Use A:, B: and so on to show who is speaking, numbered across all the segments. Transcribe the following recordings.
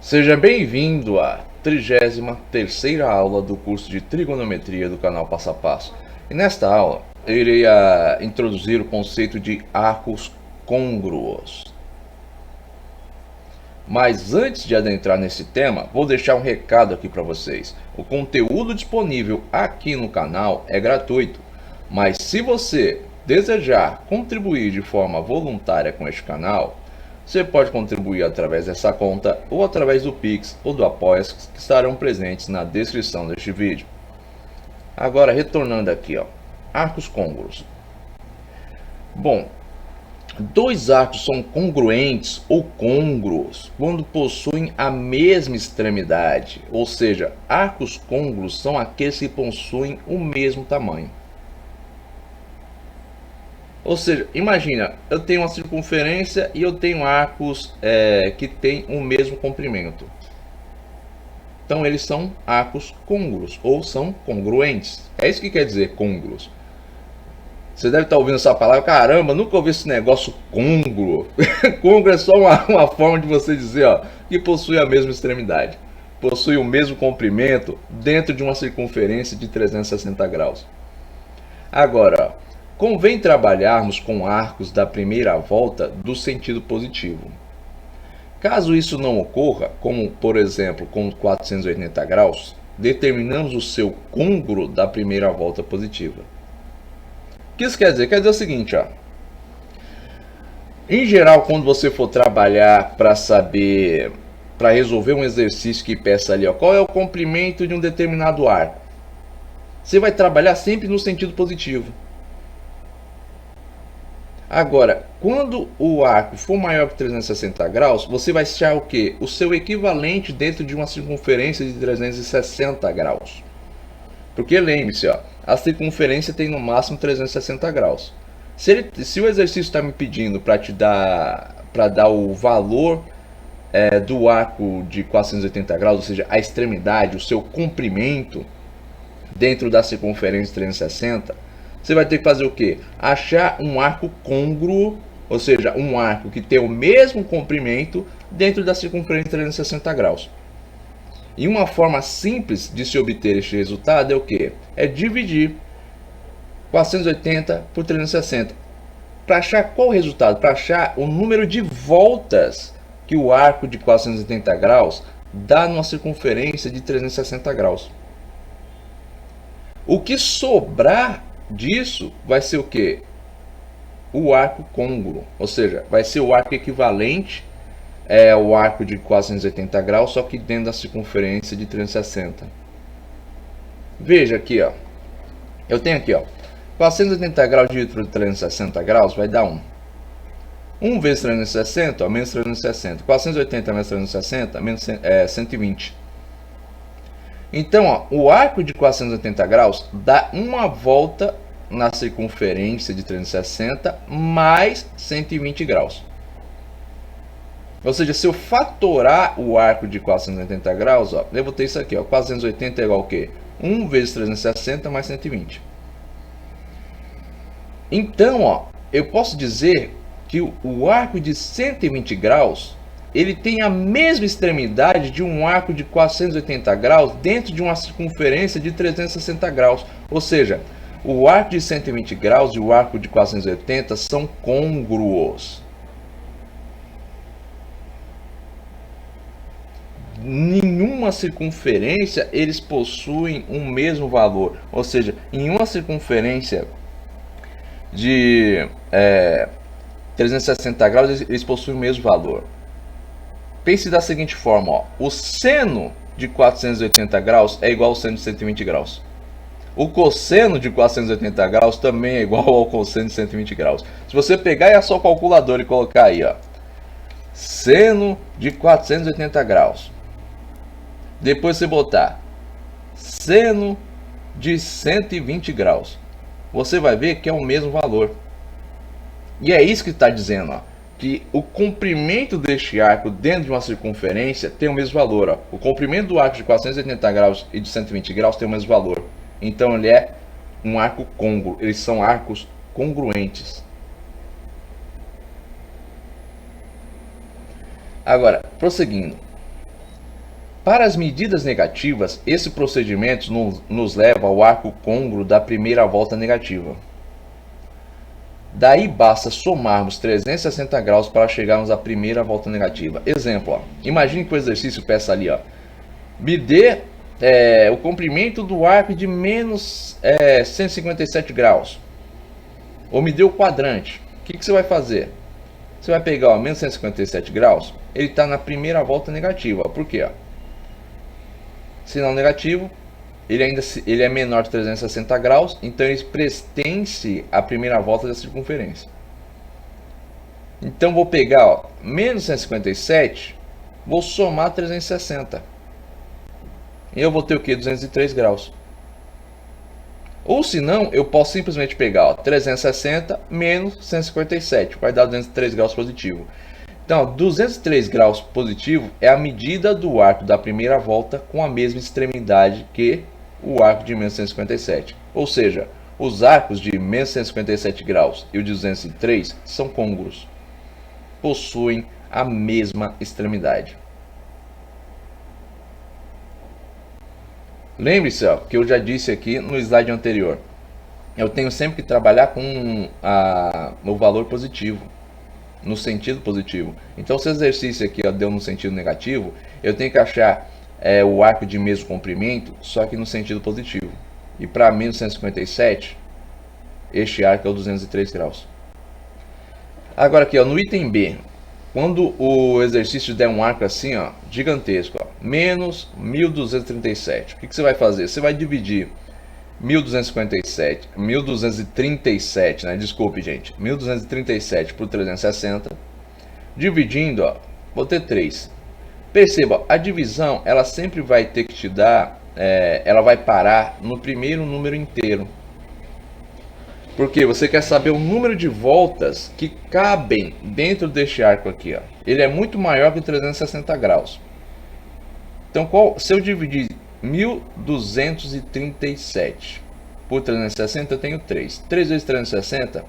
A: Seja bem-vindo à 33ª aula do curso de Trigonometria do canal Passo a Passo. E nesta aula, eu irei introduzir o conceito de arcos côngruos. Mas antes de adentrar nesse tema, vou deixar um recado aqui para vocês. O conteúdo disponível aqui no canal é gratuito, mas se você desejar contribuir de forma voluntária com este canal, você pode contribuir através dessa conta ou através do Pix ou do Apoia-se, que estarão presentes na descrição deste vídeo. Agora, retornando aqui, arcos côngruos. Bom, dois arcos são congruentes ou côngruos quando possuem a mesma extremidade, ou seja, arcos côngruos são aqueles que possuem o mesmo tamanho. Ou seja, imagina, eu tenho uma circunferência e eu tenho arcos que têm o mesmo comprimento. Então eles são arcos côngruos ou são congruentes. É isso que quer dizer côngruos. Você deve estar ouvindo essa palavra, caramba, nunca ouvi esse negócio côngruo. Côngruo é só uma forma de você dizer que possui a mesma extremidade. Possui o mesmo comprimento dentro de uma circunferência de 360 graus. Agora, convém trabalharmos com arcos da primeira volta do sentido positivo. Caso isso não ocorra, como por exemplo com 480 graus, determinamos o seu côngruo da primeira volta positiva. O que isso quer dizer? Quer dizer o seguinte, em geral, quando você for trabalhar para resolver um exercício que peça ali, qual é o comprimento de um determinado arco, você vai trabalhar sempre no sentido positivo. Agora, quando o arco for maior que 360 graus, você vai achar o quê? O seu equivalente dentro de uma circunferência de 360 graus. Porque lembre-se, a circunferência tem no máximo 360 graus. Se o exercício está me pedindo para dar o valor do arco de 480 graus, ou seja, a extremidade, o seu comprimento dentro da circunferência de 360, você vai ter que fazer o quê? Achar um arco côngruo, ou seja, um arco que tem o mesmo comprimento dentro da circunferência de 360 graus. E uma forma simples de se obter este resultado é o quê? É dividir 480 por 360. Para achar qual o resultado? Para achar o número de voltas que o arco de 480 graus dá numa circunferência de 360 graus. O que sobrar disso vai ser o que? O arco côngruo, ou seja, vai ser o arco equivalente ao arco de 480 graus, só que dentro da circunferência de 360. Veja aqui, eu tenho aqui, 480 graus dividido por 360 graus vai dar 1. 1 vezes 360, menos 360. 480 menos 360, menos 120. Então, o arco de 480 graus dá uma volta na circunferência de 360 mais 120 graus. Ou seja, se eu fatorar o arco de 480 graus, eu vou ter isso aqui, 480 é igual ao quê? 1 vezes 360 mais 120. Então, eu posso dizer que o arco de 120 graus ele tem a mesma extremidade de um arco de 480 graus dentro de uma circunferência de 360 graus. Ou seja, o arco de 120 graus e o arco de 480 são côngruos. Nenhuma circunferência eles possuem o mesmo valor. Ou seja, em uma circunferência de 360 graus eles possuem o mesmo valor. Pense da seguinte forma, o seno de 480 graus é igual ao seno de 120 graus. O cosseno de 480 graus também é igual ao cosseno de 120 graus. Se você pegar a sua calculadora e colocar aí, seno de 480 graus. Depois você botar seno de 120 graus. Você vai ver que é o mesmo valor. E é isso que está dizendo, que o comprimento deste arco dentro de uma circunferência tem o mesmo valor. O comprimento do arco de 480 graus e de 120 graus tem o mesmo valor. Então ele é um arco côngruo. Eles são arcos congruentes. Agora, prosseguindo. Para as medidas negativas, esse procedimento nos leva ao arco côngruo da primeira volta negativa. Daí basta somarmos 360 graus para chegarmos à primeira volta negativa. Exemplo, ó, imagine que o exercício peça ali, ó, me dê o comprimento do arco de menos 157 graus. Ou me dê o quadrante. O que você vai fazer? Você vai pegar o menos 157 graus, ele está na primeira volta negativa. Por quê? Sinal negativo, ele é menor de 360 graus, então ele pertence à primeira volta da circunferência. Então vou pegar, ó, menos 157, vou somar 360. E eu vou ter o que? 203 graus. Ou se não, eu posso simplesmente pegar, ó, 360 menos 157, vai dar 203 graus positivo. Então, 203 graus positivo é a medida do arco da primeira volta com a mesma extremidade que o arco de menos 157. Ou seja, os arcos de menos 157 graus e o de 203 são côngruos. Possuem a mesma extremidade. Lembre-se que eu já disse aqui no slide anterior. Eu tenho sempre que trabalhar com o valor positivo. No sentido positivo. Então, se o exercício aqui deu no sentido negativo, eu tenho que achar o arco de mesmo comprimento, só que no sentido positivo. E para menos 157, este arco é o 203 graus. Agora aqui, no item B, quando o exercício der um arco assim, gigantesco, menos 1237, o que você vai fazer? Você vai dividir 1237, né? Desculpe, gente. 1237 por 360, dividindo, vou ter 3. Perceba, a divisão, ela sempre vai ter que te dar, ela vai parar no primeiro número inteiro. Porque você quer saber o número de voltas que cabem dentro deste arco aqui, Ele é muito maior que 360 graus. Então, se eu dividir 1237 por 360, eu tenho 3. 3 vezes 360,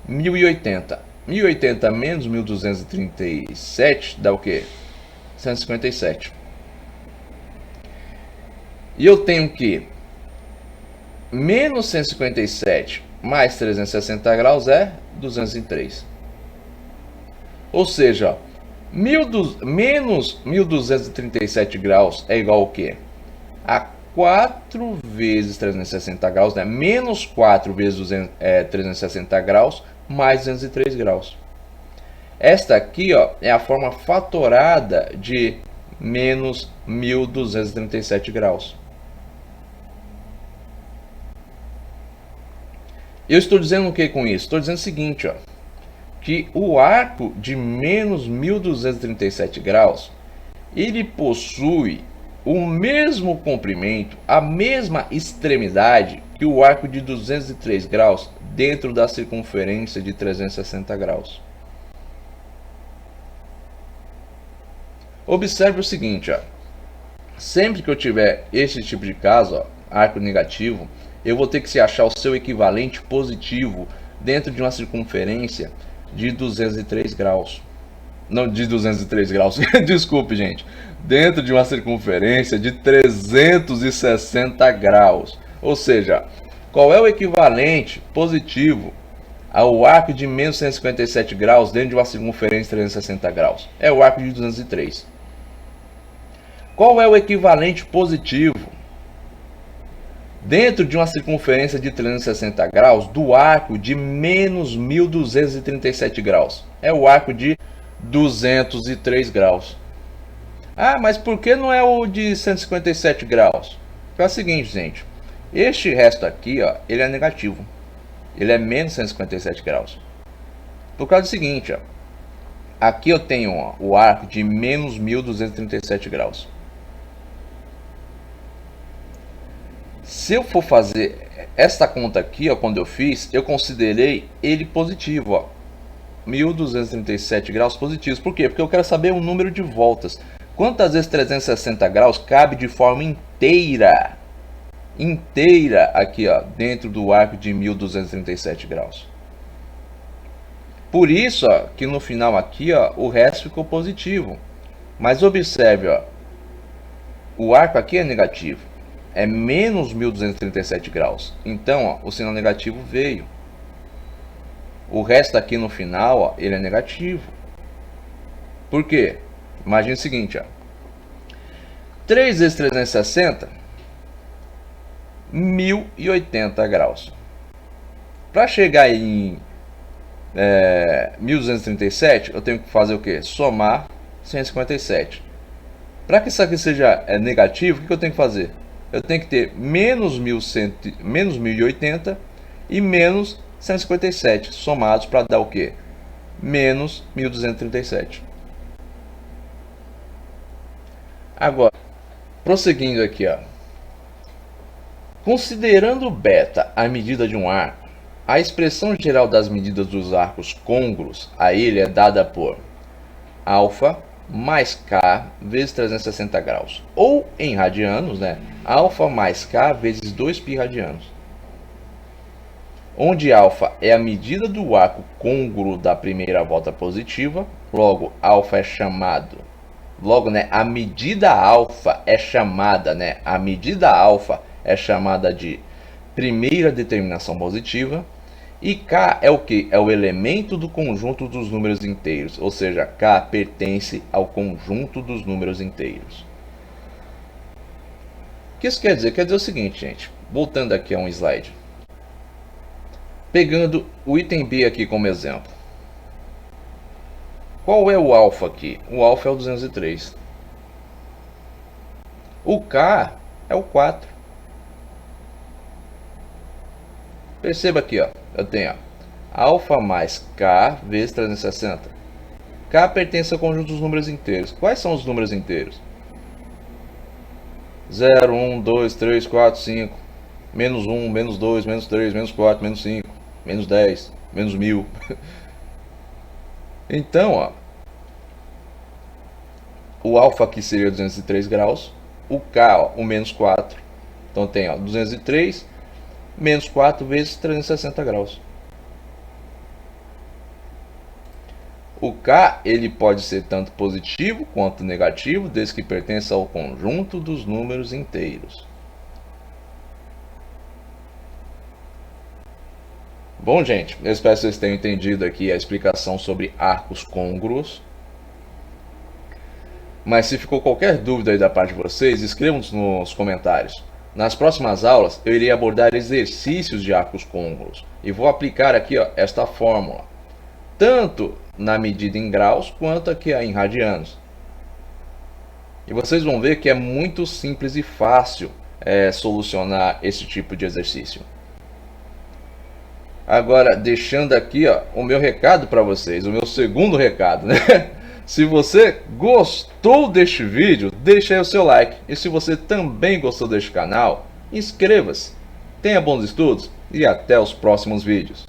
A: 1080. 1080 menos 1237 dá o quê? 157. E eu tenho que menos 157 mais 360 graus é 203. Ou seja, menos 1237 graus é igual ao quê? A 4 vezes 360 graus, né? Menos 4 vezes 360 graus, mais 203 graus. Esta aqui, é a forma fatorada de menos 1237 graus. Eu estou dizendo o que com isso? Estou dizendo o seguinte, que o arco de menos 1237 graus, ele possui o mesmo comprimento, a mesma extremidade que o arco de 203 graus dentro da circunferência de 360 graus. Observe o seguinte, sempre que eu tiver esse tipo de caso, arco negativo, eu vou ter que se achar o seu equivalente positivo dentro de uma circunferência de 203 graus. Não, de 203 graus, desculpe, gente. Dentro de uma circunferência de 360 graus. Ou seja, qual é o equivalente positivo ao arco de menos 157 graus dentro de uma circunferência de 360 graus? É o arco de 203. Qual é o equivalente positivo dentro de uma circunferência de 360 graus do arco de menos 1237 graus? É o arco de 203 graus. Ah, mas por que não é o de 157 graus? É o seguinte, gente. Este resto aqui, ele é negativo. Ele é menos 157 graus. Por causa do seguinte, aqui eu tenho o arco de menos 1237 graus. Se eu for fazer esta conta aqui, quando eu fiz, eu considerei ele positivo, 1237 graus positivos. Por quê? Porque eu quero saber o número de voltas. Quantas vezes 360 graus cabe de forma inteira aqui, dentro do arco de 1237 graus. Por isso, que no final aqui, o resto ficou positivo. Mas observe, o arco aqui é negativo, é menos 1237 graus. Então, ó, o sinal negativo veio. O resto aqui no final, ó, ele é negativo. Por quê? Imagina o seguinte, ó. 3 vezes 360, 1080 graus. Para chegar em 1237, eu tenho que fazer o que? Somar 157. Para que isso aqui seja negativo, o que eu tenho que fazer? Eu tenho que ter menos 1080 e menos 157 somados para dar o que? Menos 1237. Agora, prosseguindo aqui, ó. Considerando beta a medida de um arco, a expressão geral das medidas dos arcos côngruos a ele é dada por alfa mais k vezes 360 graus. Ou em radianos, né? Alfa mais k vezes 2π radianos. Onde alfa é a medida do arco côngruo da primeira volta positiva, logo alfa é chamado. Logo, né, a medida alfa é chamada, né? A medida alfa é chamada de primeira determinação positiva. E k é o que? É o elemento do conjunto dos números inteiros, ou seja, k pertence ao conjunto dos números inteiros. O que isso quer dizer? Quer dizer o seguinte, gente, voltando aqui a um slide. Pegando o item B aqui como exemplo. Qual é o alfa aqui? O alfa é o 203. O k é o 4. Perceba aqui, ó, eu tenho alfa mais k vezes 360. K pertence ao conjunto dos números inteiros. Quais são os números inteiros? 0, 1, 2, 3, 4, 5, menos 1, menos 2, menos 3, menos 4, menos 5, menos 10, menos 1000. Então, ó, o alfa aqui seria 203 graus, o k, ó, o menos 4. Então tem, ó, 203 menos 4 vezes 360 graus. O k ele pode ser tanto positivo quanto negativo, desde que pertença ao conjunto dos números inteiros. Bom, gente, eu espero que vocês tenham entendido aqui a explicação sobre arcos côngruos. Mas se ficou qualquer dúvida aí da parte de vocês, escrevam-nos nos comentários. Nas próximas aulas, eu irei abordar exercícios de arcos côngruos e vou aplicar aqui, ó, esta fórmula, tanto na medida em graus quanto aqui em radianos. E vocês vão ver que é muito simples e fácil solucionar esse tipo de exercício. Agora, deixando aqui, ó, o meu recado para vocês, o meu segundo recado, né? Se você gostou deste vídeo, deixe aí o seu like. E se você também gostou deste canal, inscreva-se. Tenha bons estudos e até os próximos vídeos.